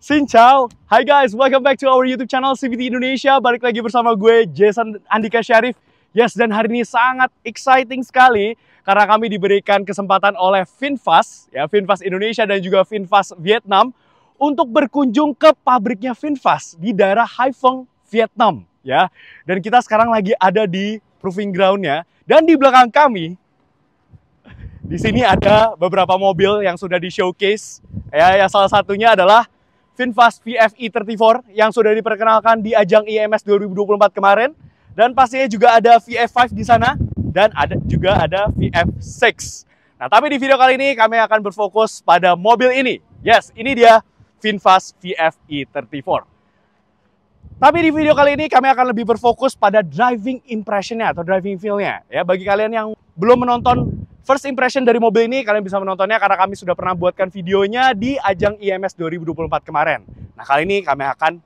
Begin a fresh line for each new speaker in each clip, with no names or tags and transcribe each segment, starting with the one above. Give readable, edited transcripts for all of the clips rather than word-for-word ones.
Xin chào, hi guys, welcome back to our YouTube channel CVT Indonesia. Balik lagi bersama gue, Jason Andika Syarif. Yes, dan hari ini sangat exciting sekali karena kami diberikan kesempatan oleh VinFast, ya VinFast Indonesia dan juga VinFast Vietnam untuk berkunjung ke pabriknya VinFast di daerah Hai Phong, Vietnam, ya. Dan kita sekarang lagi ada di proving ground-nya dan di belakang kami di sini ada beberapa mobil yang sudah di showcase, ya. Yang salah satunya adalah VinFast VF e34 yang sudah diperkenalkan di ajang IMS 2024 kemarin, dan pastinya juga ada VF5 di sana dan juga ada VF6. Nah, tapi di video kali ini kami akan berfokus pada mobil ini. Yes, ini dia VinFast VF e34. Tapi di video kali ini kami akan lebih berfokus pada driving impression-nya atau driving feel-nya. Ya, bagi kalian yang belum menonton first impression dari mobil ini, kalian bisa menontonnya karena kami sudah pernah buatkan videonya di ajang IMS 2024 kemarin. Nah, kali ini kami akan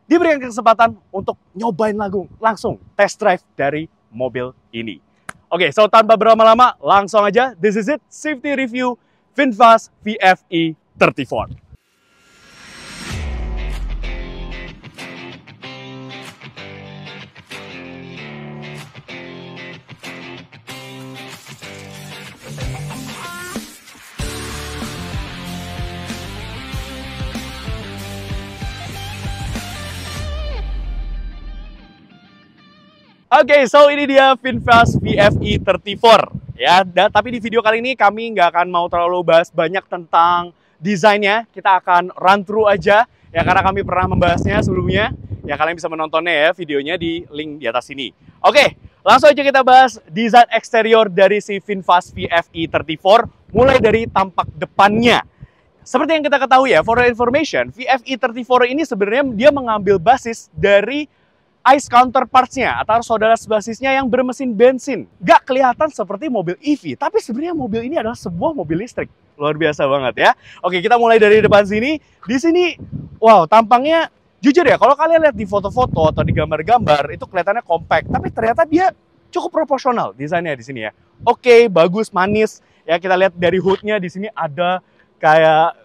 diberikan kesempatan untuk nyobain langsung test drive dari mobil ini. Oke, so tanpa berlama-lama, langsung aja. This is it, safety review VinFast VF e34. Oke, so ini dia VinFast VF e34 ya. Tapi di video kali ini kami nggak akan mau terlalu bahas banyak tentang desainnya. Kita akan run through aja ya karena kami pernah membahasnya sebelumnya. Ya, kalian bisa menontonnya ya videonya di link di atas ini. Oke, langsung aja kita bahas desain eksterior dari si VinFast VF e34 mulai dari tampak depannya. Seperti yang kita ketahui ya, for your information, VF e34 ini sebenarnya dia mengambil basis dari ICE counterparts-nya atau saudara sebasisnya yang bermesin bensin. Gak kelihatan seperti mobil EV, tapi sebenarnya mobil ini adalah sebuah mobil listrik. Luar biasa banget ya. Oke, kita mulai dari depan sini. Di sini, wow, tampangnya jujur ya, kalau kalian lihat di foto-foto atau di gambar-gambar, itu kelihatannya compact, tapi ternyata dia cukup proporsional desainnya di sini ya. Oke, bagus, manis. Ya, kita lihat dari hood-nya di sini ada kayak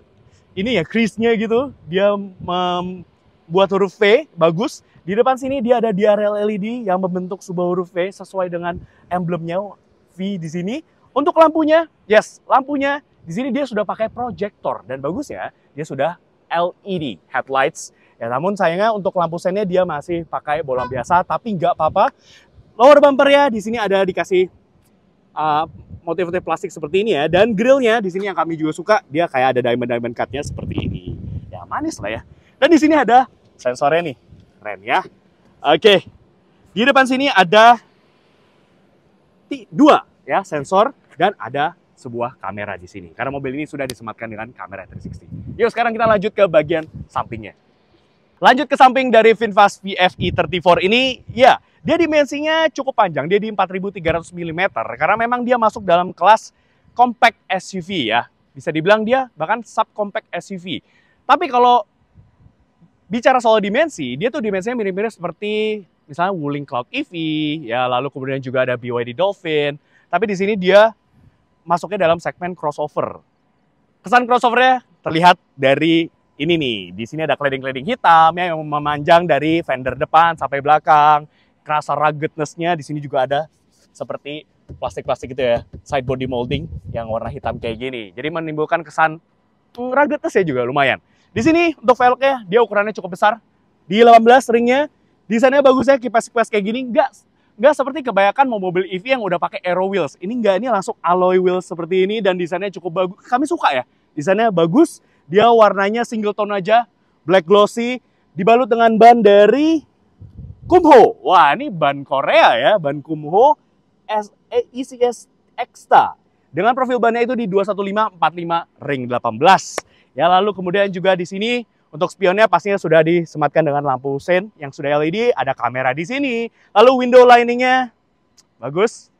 ini ya, crease-nya gitu. Dia membuat huruf V, bagus. Di depan sini dia ada DRL LED yang membentuk sebuah huruf V sesuai dengan emblemnya V di sini. Untuk lampunya, yes, lampunya di sini dia sudah pakai proyektor dan bagus ya, dia sudah LED headlights. Ya, namun sayangnya untuk lampu sennya dia masih pakai bolam biasa, tapi nggak apa-apa. Lower bumpernya di sini ada dikasih motif-motif plastik seperti ini ya, dan grillnya di sini yang kami juga suka, dia kayak ada diamond cutnya seperti ini. Ya, manis lah ya. Dan di sini ada sensornya nih. Keren ya. Oke. Di depan sini ada dua ya sensor dan ada sebuah kamera di sini. Karena mobil ini sudah disematkan dengan kamera 360. Yuk sekarang kita lanjut ke bagian sampingnya. Lanjut ke samping dari VinFast VF e34 ini, ya, dia dimensinya cukup panjang. Dia di 4300 mm karena memang dia masuk dalam kelas compact SUV ya. Bisa dibilang dia bahkan subcompact SUV. Tapi kalau bicara soal dimensi, dia tuh dimensinya mirip-mirip seperti misalnya Wuling Cloud EV, ya, lalu kemudian juga ada BYD Dolphin. Tapi di sini dia masuknya dalam segmen crossover. Kesan crossovernya terlihat dari ini nih. Di sini ada cladding-cladding hitam ya, yang memanjang dari fender depan sampai belakang. Kerasa ruggedness-nya di sini juga ada seperti plastik-plastik gitu ya, side body molding yang warna hitam kayak gini. Jadi menimbulkan kesan ruggedness ya juga lumayan. Di sini untuk velgnya dia ukurannya cukup besar. Di 18 ringnya, desainnya bagus ya, kipas-kipas kayak gini. Nggak seperti kebanyakan mobil EV yang udah pakai aero wheels. Ini nggak, ini langsung alloy wheels seperti ini dan desainnya cukup bagus. Kami suka ya, desainnya bagus. Dia warnanya single tone aja, black glossy, dibalut dengan ban dari Kumho. Wah, ini ban Korea ya, ban Kumho ECS Extra. Dengan profil bannya itu di 215/45 ring 18. Ya, lalu kemudian juga di sini untuk spionnya pastinya sudah disematkan dengan lampu sen yang sudah LED, ada kamera di sini. Lalu window liningnya bagus.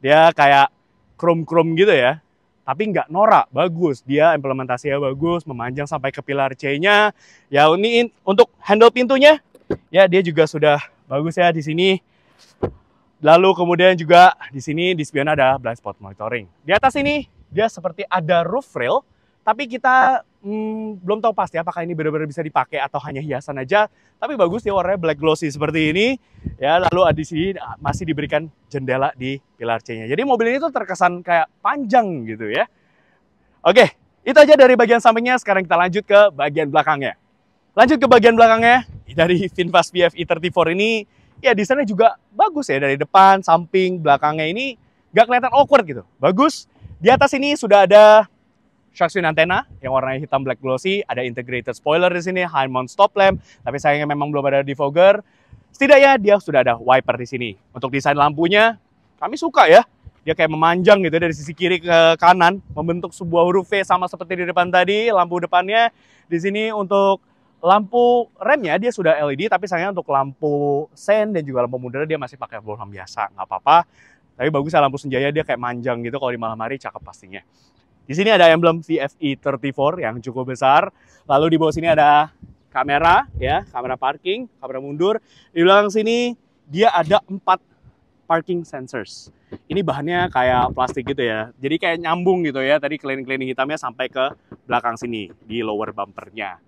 Dia kayak chrome-chrome gitu ya. Tapi nggak norak, bagus. Dia implementasinya bagus, memanjang sampai ke pilar C-nya. Ya, ini untuk handle pintunya, ya dia juga sudah bagus ya di sini. Lalu kemudian juga di sini di spion ada blind spot monitoring. Di atas ini dia seperti ada roof rail, tapi kita belum tahu pasti apakah ini benar-benar bisa dipakai atau hanya hiasan aja. Tapi bagus ya, warnanya black glossy seperti ini. Ya, lalu di sini masih diberikan jendela di pilar C-nya. Jadi mobil ini tuh terkesan kayak panjang gitu ya. Oke, itu aja dari bagian sampingnya. Sekarang kita lanjut ke bagian belakangnya. Lanjut ke bagian belakangnya, dari VinFast VF e34 ini, ya desainnya juga bagus ya. Dari depan, samping, belakangnya ini nggak kelihatan awkward gitu. Bagus. Di atas ini sudah ada shark fin antena yang warnanya hitam black glossy, ada integrated spoiler di sini, high mount stop lamp, tapi sayangnya memang belum ada defogger. Setidaknya dia sudah ada wiper di sini. Untuk desain lampunya, kami suka ya. Dia kayak memanjang gitu dari sisi kiri ke kanan, membentuk sebuah huruf V sama seperti di depan tadi. Lampu depannya di sini untuk lampu remnya dia sudah LED, tapi sayangnya untuk lampu sen dan juga lampu mundur dia masih pakai bohlam biasa. Nggak apa-apa. Tapi bagus ya lampu senjanya, dia kayak manjang gitu, kalau di malam hari cakep pastinya. Di sini ada emblem VF e34 yang cukup besar. Lalu di bawah sini ada kamera ya, kamera parking, kamera mundur. Di belakang sini dia ada 4 parking sensors. Ini bahannya kayak plastik gitu ya. Jadi kayak nyambung gitu ya. Tadi keliling-keliling hitamnya sampai ke belakang sini di lower bumpernya.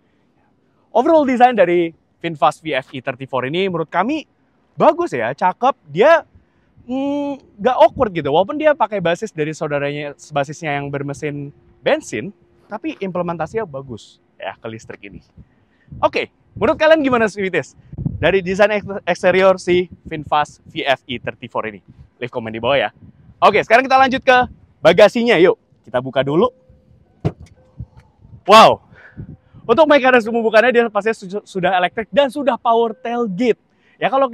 Overall design dari VinFast VF e34 ini menurut kami bagus ya, cakep. Dia nggak awkward gitu, walaupun dia pakai basis dari saudaranya, basisnya yang bermesin bensin, tapi implementasinya bagus ya ke listrik ini. Oke, menurut kalian gimana Sweeties dari desain eksterior si VinFast VF e34 ini? Leave komen di bawah ya. Oke, sekarang kita lanjut ke bagasinya, yuk kita buka dulu. Wow, untuk mekanisme pembukaannya dia pasti sudah elektrik dan sudah power tailgate. Ya kalau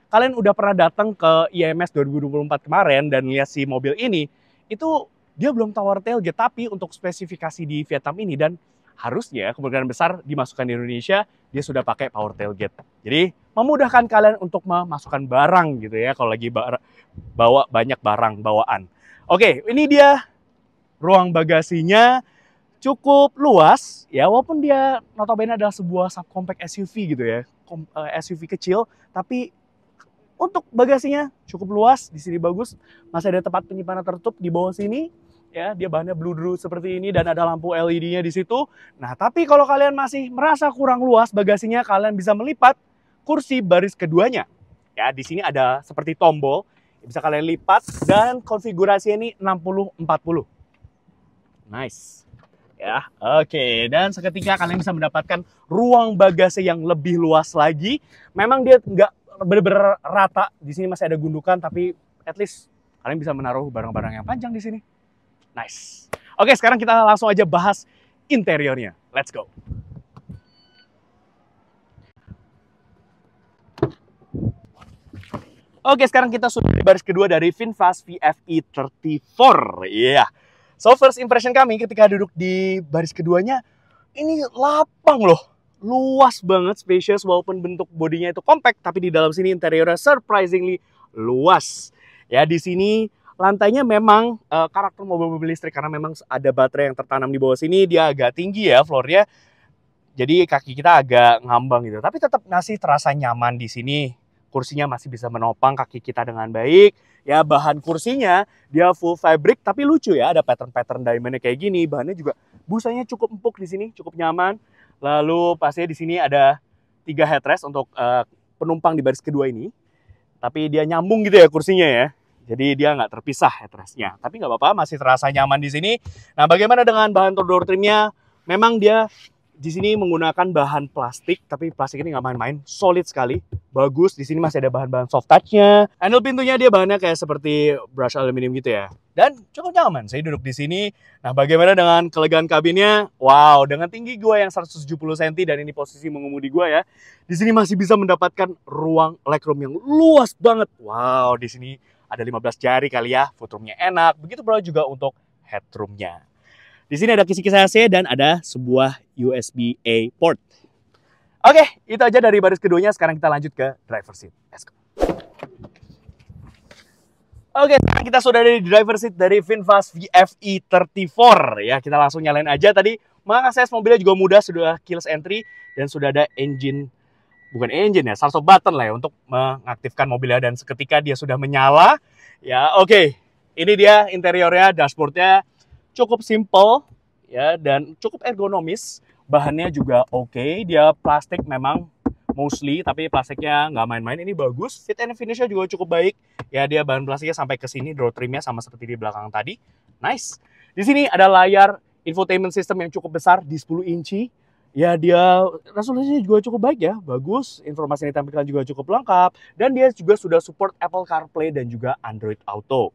kalian udah pernah datang ke IMS 2024 kemarin dan lihat si mobil ini, itu dia belum power tailgate, tapi untuk spesifikasi di Vietnam ini dan harusnya kemungkinan besar dimasukkan di Indonesia, dia sudah pakai power tailgate. Jadi memudahkan kalian untuk memasukkan barang gitu ya, kalau lagi bawa banyak barang bawaan. Oke, ini dia ruang bagasinya. Cukup luas ya, walaupun dia notabene adalah sebuah subcompact SUV gitu ya, SUV kecil, tapi untuk bagasinya cukup luas. Di sini bagus, masih ada tempat penyimpanan tertutup di bawah sini ya. Dia bahannya blue seperti ini dan ada lampu LED-nya di situ. Nah, tapi kalau kalian masih merasa kurang luas bagasinya, kalian bisa melipat kursi baris keduanya. Ya, di sini ada seperti tombol, bisa kalian lipat dan konfigurasinya ini 60-40. Nice. Ya, oke. Dan seketika kalian bisa mendapatkan ruang bagasi yang lebih luas lagi. Memang dia nggak benar-benar rata. Di sini masih ada gundukan, tapi at least kalian bisa menaruh barang-barang yang panjang di sini. Nice. Oke, sekarang kita langsung aja bahas interiornya. Let's go. Oke, sekarang kita sudah di baris kedua dari VinFast VF e34. Iya. Yeah. So first impression kami ketika duduk di baris keduanya, ini lapang loh. Luas banget, spacious, walaupun bentuk bodinya itu compact, tapi di dalam sini interiornya surprisingly luas. Ya, di sini lantainya memang karakter mobil-mobil listrik, karena memang ada baterai yang tertanam di bawah sini, dia agak tinggi ya floornya. Jadi kaki kita agak ngambang gitu, tapi tetap masih terasa nyaman di sini. Kursinya masih bisa menopang kaki kita dengan baik. Ya, bahan kursinya dia full fabric tapi lucu ya, ada pattern-pattern diamondnya kayak gini. Bahannya juga busanya cukup empuk di sini, cukup nyaman. Lalu pastinya di sini ada 3 headrest untuk penumpang di baris kedua ini. Tapi dia nyambung gitu ya kursinya ya. Jadi dia nggak terpisah headrestnya. Tapi nggak apa-apa, masih terasa nyaman di sini. Nah, bagaimana dengan bahan door trimnya? Memang dia di sini menggunakan bahan plastik, tapi plastik ini nggak main-main, solid sekali, bagus. Di sini masih ada bahan-bahan soft touch-nya. Handle pintunya dia bahannya kayak seperti brush aluminium gitu ya. Dan cukup nyaman saya duduk di sini. Nah, bagaimana dengan kelegaan kabinnya? Wow, dengan tinggi gue yang 170 cm dan ini posisi mengemudi gue ya. Di sini masih bisa mendapatkan ruang legroom yang luas banget. Wow, di sini ada 15 jari kali ya, footroomnya enak. Begitu pula juga untuk headroomnya. Di sini ada kisi-kisi AC dan ada sebuah USB-A port. Oke, itu aja dari baris keduanya. Sekarang kita lanjut ke driver seat. Let's go. Oke, sekarang kita sudah ada di driver seat dari VinFast VF e34. Ya, kita langsung nyalain aja. Tadi mengakses mobilnya juga mudah, sudah keyless entry dan sudah ada engine, bukan engine ya, start button lah ya untuk mengaktifkan mobilnya, dan seketika dia sudah menyala. Ya, oke. Ini dia interiornya, dashboardnya cukup simple ya, dan cukup ergonomis. Bahannya juga oke, dia plastik memang mostly, tapi plastiknya nggak main-main. Ini bagus, fit and finish-nya juga cukup baik. Ya, dia bahan plastiknya sampai ke sini, door trim-nya sama seperti di belakang tadi. Nice. Di sini ada layar infotainment system yang cukup besar di 10 inci. Ya, dia resolusinya juga cukup baik ya, bagus. Informasi yang ditampilkan juga cukup lengkap. Dan dia juga sudah support Apple CarPlay dan juga Android Auto.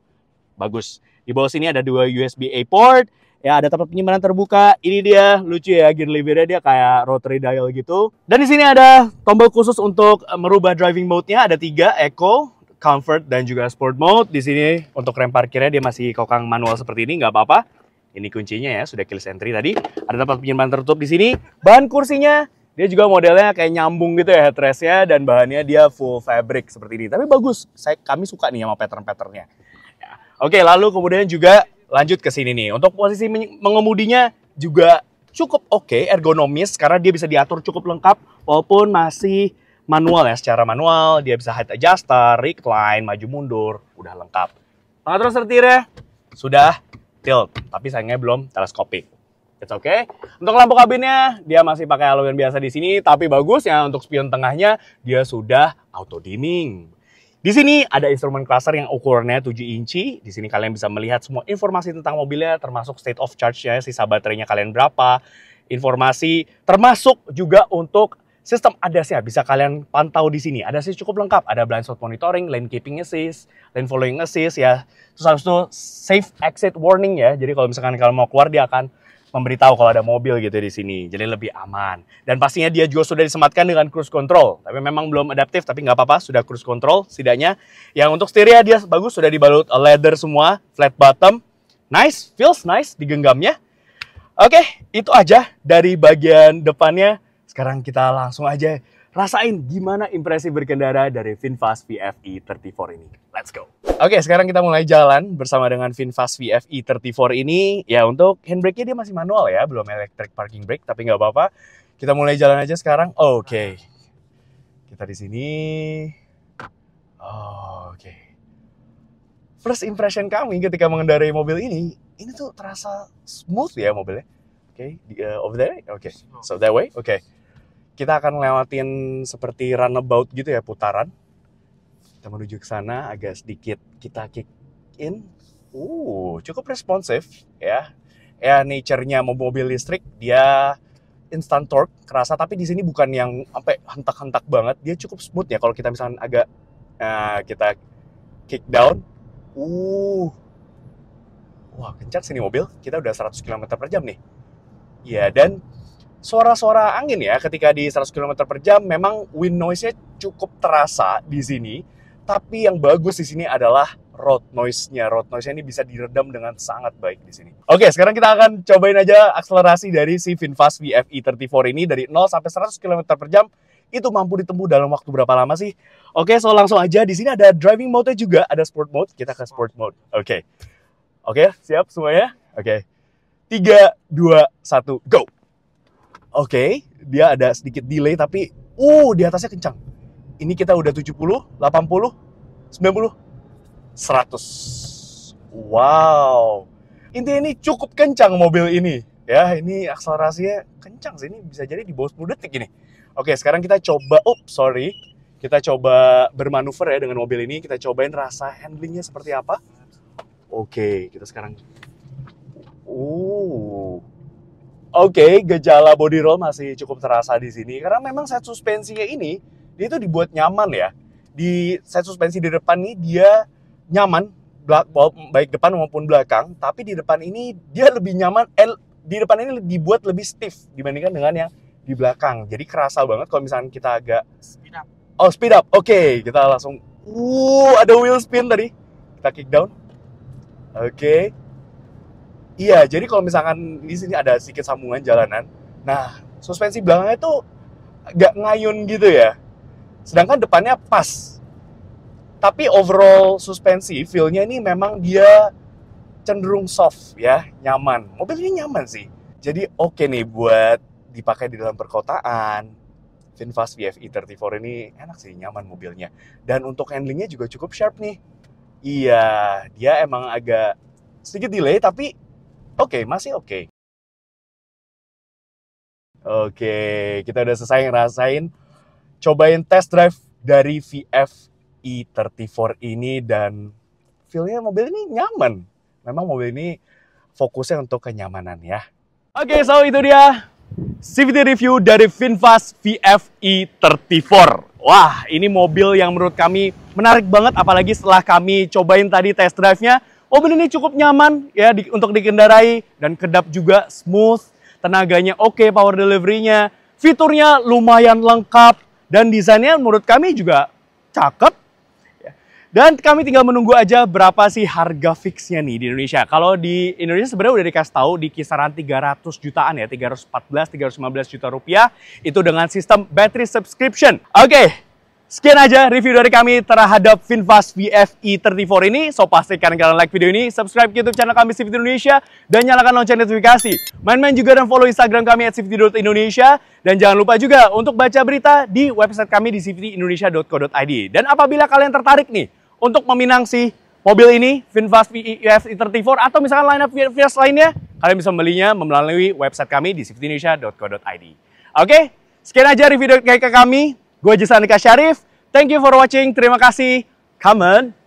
Bagus. Di bawah sini ada 2 USB-A port. Ya, ada tempat penyimpanan terbuka. Ini dia, lucu ya, gear lever-nya dia kayak rotary dial gitu. Dan di sini ada tombol khusus untuk merubah driving mode-nya. Ada 3, Eco, Comfort, dan juga Sport Mode. Di sini untuk rem parkirnya dia masih kokang manual seperti ini, nggak apa-apa. Ini kuncinya ya, sudah keyless entry tadi. Ada tempat penyimpanan tertutup di sini. Bahan kursinya, dia juga modelnya kayak nyambung gitu ya headrest-nya. Dan bahannya dia full fabric seperti ini. Tapi bagus, kami suka nih sama pattern-patternnya. Ya. Oke, lalu kemudian juga lanjut ke sini nih. Untuk posisi mengemudinya juga cukup oke, ergonomis. Karena dia bisa diatur cukup lengkap. Walaupun masih manual ya, secara manual. Dia bisa height adjuster, recline, maju mundur. Udah lengkap. Pengatur setirnya sudah tilt, tapi sayangnya belum teleskopik. It's okay. Untuk lampu kabinnya, dia masih pakai halogen biasa di sini, tapi bagus ya untuk spion tengahnya, dia sudah auto dimming. Di sini ada instrument cluster yang ukurannya 7 inci. Di sini kalian bisa melihat semua informasi tentang mobilnya, termasuk state of charge-nya, sisa baterainya kalian berapa, informasi, termasuk juga untuk sistem ADAS-nya bisa kalian pantau di sini. ADAS-nya cukup lengkap. Ada blind spot monitoring, lane keeping assist, lane following assist ya. Terus habis itu safe exit warning ya. Jadi kalau misalkan kalian mau keluar dia akan memberitahu kalau ada mobil gitu di sini. Jadi lebih aman. Dan pastinya dia juga sudah disematkan dengan cruise control. Tapi memang belum adaptif, tapi nggak apa-apa. Sudah cruise control setidaknya. Yang untuk setirnya dia bagus, sudah dibalut leather semua, flat bottom. Nice, feels nice digenggamnya. Oke, itu aja dari bagian depannya. Sekarang kita langsung aja rasain gimana impresi berkendara dari VinFast VF e34 ini. Let's go! Oke, sekarang kita mulai jalan bersama dengan VinFast VF e34 ini. Ya, untuk handbrake-nya dia masih manual ya, belum electric parking brake, tapi nggak apa-apa. Kita mulai jalan aja sekarang. Oke. Kita di sini. Oke. First impression kami ketika mengendarai mobil ini tuh terasa smooth ya mobilnya. Oke, over there? Oke, so that way? Oke. Kita akan lewatin seperti runabout gitu ya, putaran. Kita menuju ke sana, agak sedikit kita kick in. Cukup responsif ya. Ya, nature-nya mobil listrik, dia instant torque, kerasa. Tapi di sini bukan yang sampai hentak-hentak banget. Dia cukup smooth ya, kalau kita misalnya agak kita kick down. Wah, kencang sini mobil. Kita udah 100 km per jam nih. Ya, dan suara-suara angin ya ketika di 100 km per jam memang wind noise-nya cukup terasa di sini. Tapi yang bagus di sini adalah road noise-nya. Road noise-nya ini bisa diredam dengan sangat baik di sini. Oke, sekarang kita akan cobain aja akselerasi dari si VinFast VF e34 ini dari 0 sampai 100 km per jam. Itu mampu ditempuh dalam waktu berapa lama sih? Oke, so langsung aja. Di sini ada driving mode-nya juga, ada sport mode. Kita ke sport mode. Oke, siap semuanya? Oke. 3, 2, 1, go! Oke, dia ada sedikit delay tapi di atasnya kencang. Ini kita udah 70, 80, 90, 100. Wow. Intinya ini cukup kencang mobil ini. Ya, ini akselerasinya kencang sih. Ini bisa jadi di bawah 10 detik ini. Oke, sekarang kita coba, kita coba bermanuver ya dengan mobil ini. Kita cobain rasa handlingnya seperti apa. Oke, kita sekarang Oke, gejala body roll masih cukup terasa di sini karena memang set suspensinya ini dia itu dibuat nyaman ya. Di set suspensi di depan ini dia nyaman, baik depan maupun belakang, tapi di depan ini dia lebih nyaman. Di depan ini dibuat lebih stiff dibandingkan dengan yang di belakang. Jadi kerasa banget kalau misalnya kita agak speed up. Speed up. Oke, kita langsung ada wheel spin tadi. Kita kick down. Oke. Iya, jadi kalau misalkan di sini ada sedikit sambungan jalanan, nah suspensi belakangnya tuh agak ngayun gitu ya. Sedangkan depannya pas. Tapi overall suspensi, feel-nya ini memang dia cenderung soft ya, nyaman. Mobil ini nyaman sih. Jadi oke nih buat dipakai di dalam perkotaan. VinFast VF e34 ini enak sih, nyaman mobilnya. Dan untuk handlingnya juga cukup sharp nih. Iya, dia emang agak sedikit delay tapi oke, masih oke. Oke, kita udah selesai ngerasain cobain test drive dari VF e34 ini dan feel-nya mobil ini nyaman. Memang mobil ini fokusnya untuk kenyamanan ya. Oke, so itu dia CVT review dari VinFast VF e34. Wah, ini mobil yang menurut kami menarik banget, apalagi setelah kami cobain tadi test drive-nya. Mobil ini cukup nyaman ya untuk dikendarai dan kedap juga smooth, tenaganya oke, power delivery-nya, fiturnya lumayan lengkap dan desainnya menurut kami juga cakep. Dan kami tinggal menunggu aja berapa sih harga fixnya nih di Indonesia. Kalau di Indonesia sebenarnya udah dikasih tahu di kisaran 300 jutaan ya, 315 juta rupiah. Itu dengan sistem battery subscription. Oke, sekian aja review dari kami terhadap VinFast VF e34 ini. So pastikan kalian like video ini, subscribe YouTube channel kami CVT Indonesia, dan nyalakan lonceng notifikasi. Main-main juga dan follow Instagram kami @cvt.indonesia. Dan jangan lupa juga untuk baca berita di website kami di cvtindonesia.co.id. Dan apabila kalian tertarik nih untuk meminang si mobil ini, VinFast VF e34, atau misalkan line-up VF lainnya, kalian bisa membelinya melalui website kami di cvtindonesia.co.id. Oke, sekian aja review dari kami. Gue Jason Andika Syarif. Thank you for watching. Terima kasih. Come on.